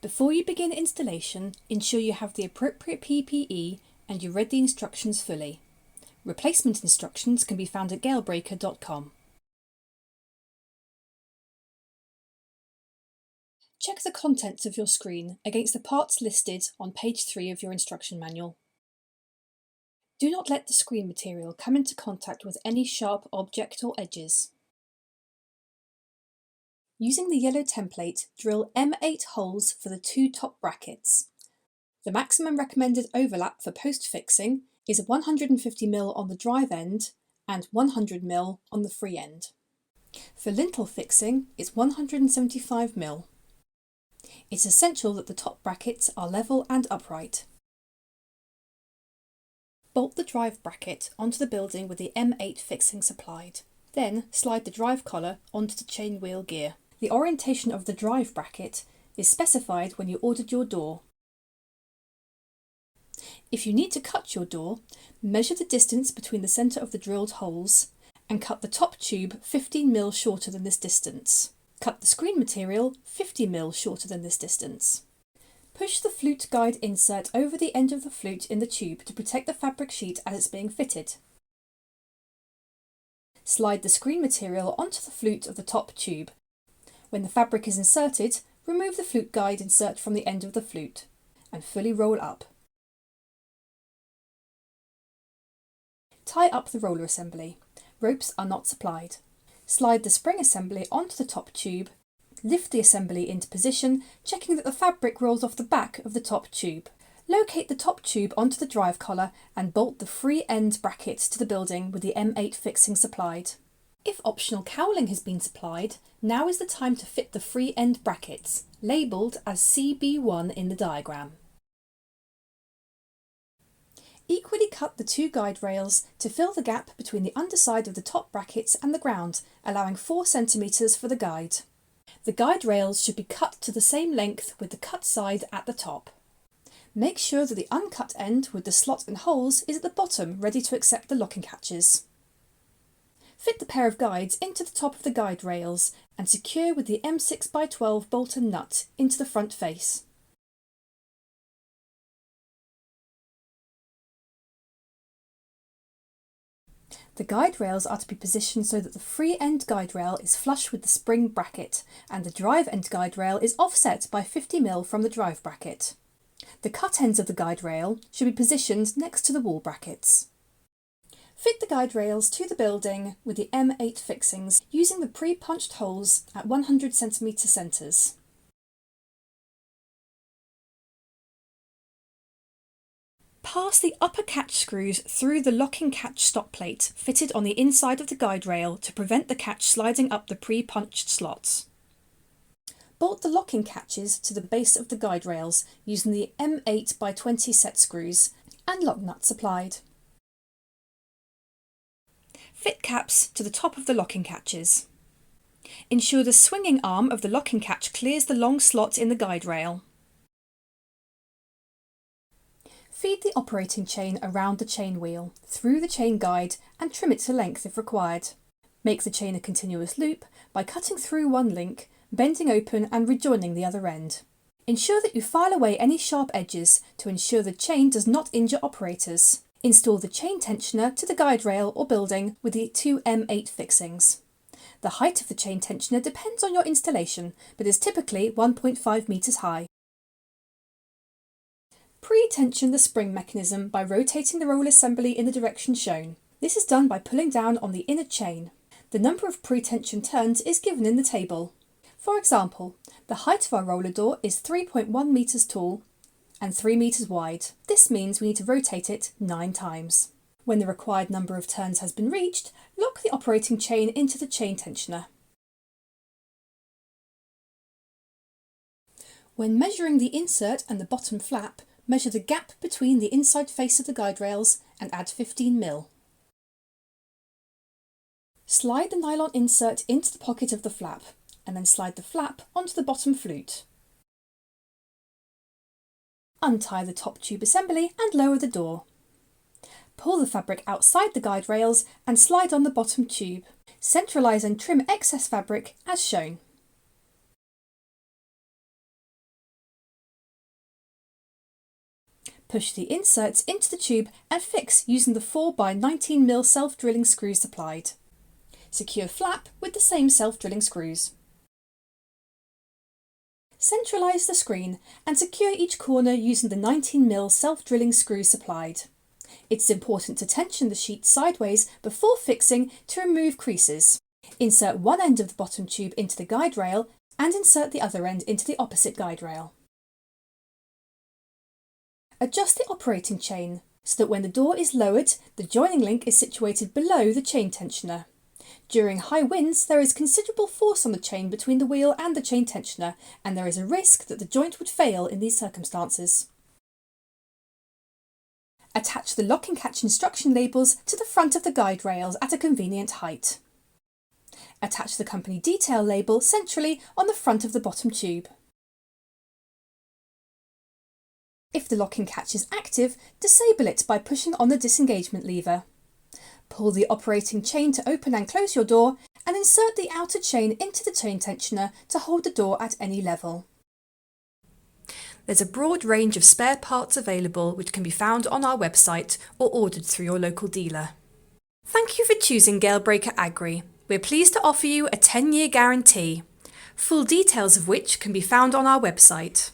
Before you begin installation, ensure you have the appropriate PPE and you read the instructions fully. Replacement instructions can be found at galebreaker.com. Check the contents of your screen against the parts listed on page 3 of your instruction manual. Do not let the screen material come into contact with any sharp object or edges. Using the yellow template, drill M8 holes for the 2 top brackets. The maximum recommended overlap for post fixing is 150mm on the drive end and 100mm on the free end. For lintel fixing, it's 175mm. It's essential that the top brackets are level and upright. Bolt the drive bracket onto the building with the M8 fixing supplied. Then slide the drive collar onto the chain wheel gear. The orientation of the drive bracket is specified when you ordered your door. If you need to cut your door, measure the distance between the centre of the drilled holes and cut the top tube 15mm shorter than this distance. Cut the screen material 50mm shorter than this distance. Push the flute guide insert over the end of the flute in the tube to protect the fabric sheet as it's being fitted. Slide the screen material onto the flute of the top tube. When the fabric is inserted, remove the flute guide insert from the end of the flute and fully roll up. Tie up the roller assembly. Ropes are not supplied. Slide the spring assembly onto the top tube. Lift the assembly into position, checking that the fabric rolls off the back of the top tube. Locate the top tube onto the drive collar and bolt the free end bracket to the building with the M8 fixing supplied. If optional cowling has been supplied, now is the time to fit the free end brackets, labelled as CB1 in the diagram. Equally cut the 2 guide rails to fill the gap between the underside of the top brackets and the ground, allowing 4cm for the guide. The guide rails should be cut to the same length with the cut side at the top. Make sure that the uncut end with the slot and holes is at the bottom, ready to accept the locking catches. Fit the pair of guides into the top of the guide rails and secure with the M6x12 bolt and nut into the front face. The guide rails are to be positioned so that the free end guide rail is flush with the spring bracket and the drive end guide rail is offset by 50mm from the drive bracket. The cut ends of the guide rail should be positioned next to the wall brackets. Fit the guide rails to the building with the M8 fixings using the pre-punched holes at 100cm centres. Pass the upper catch screws through the locking catch stop plate fitted on the inside of the guide rail to prevent the catch sliding up the pre-punched slots. Bolt the locking catches to the base of the guide rails using the M8x20 set screws and lock nuts supplied. Fit caps to the top of the locking catches. Ensure the swinging arm of the locking catch clears the long slot in the guide rail. Feed the operating chain around the chain wheel, through the chain guide and trim it to length if required. Make the chain a continuous loop by cutting through one link, bending open and rejoining the other end. Ensure that you file away any sharp edges to ensure the chain does not injure operators. Install the chain tensioner to the guide rail or building with the 2 M8 fixings. The height of the chain tensioner depends on your installation, but is typically 1.5 metres high. Pre-tension the spring mechanism by rotating the roll assembly in the direction shown. This is done by pulling down on the inner chain. The number of pre-tension turns is given in the table. For example, the height of our roller door is 3.1 metres tall and 3 metres wide. This means we need to rotate it 9 times. When the required number of turns has been reached, lock the operating chain into the chain tensioner. When measuring the insert and the bottom flap, measure the gap between the inside face of the guide rails and add 15mm. Slide the nylon insert into the pocket of the flap and then slide the flap onto the bottom flute. Untie the top tube assembly and lower the door. Pull the fabric outside the guide rails and slide on the bottom tube. Centralise and trim excess fabric as shown. Push the inserts into the tube and fix using the 4x19mm self-drilling screws supplied. Secure flap with the same self-drilling screws. Centralise the screen and secure each corner using the 19mm self-drilling screws supplied. It's important to tension the sheet sideways before fixing to remove creases. Insert one end of the bottom tube into the guide rail and insert the other end into the opposite guide rail. Adjust the operating chain so that when the door is lowered, the joining link is situated below the chain tensioner. During high winds, there is considerable force on the chain between the wheel and the chain tensioner, and there is a risk that the joint would fail in these circumstances. Attach the lock and catch instruction labels to the front of the guide rails at a convenient height. Attach the company detail label centrally on the front of the bottom tube. If the lock and catch is active, disable it by pushing on the disengagement lever. Pull the operating chain to open and close your door and insert the outer chain into the chain tensioner to hold the door at any level. There's a broad range of spare parts available which can be found on our website or ordered through your local dealer. Thank you for choosing Galebreaker Agri. We're pleased to offer you a 10-year guarantee, full details of which can be found on our website.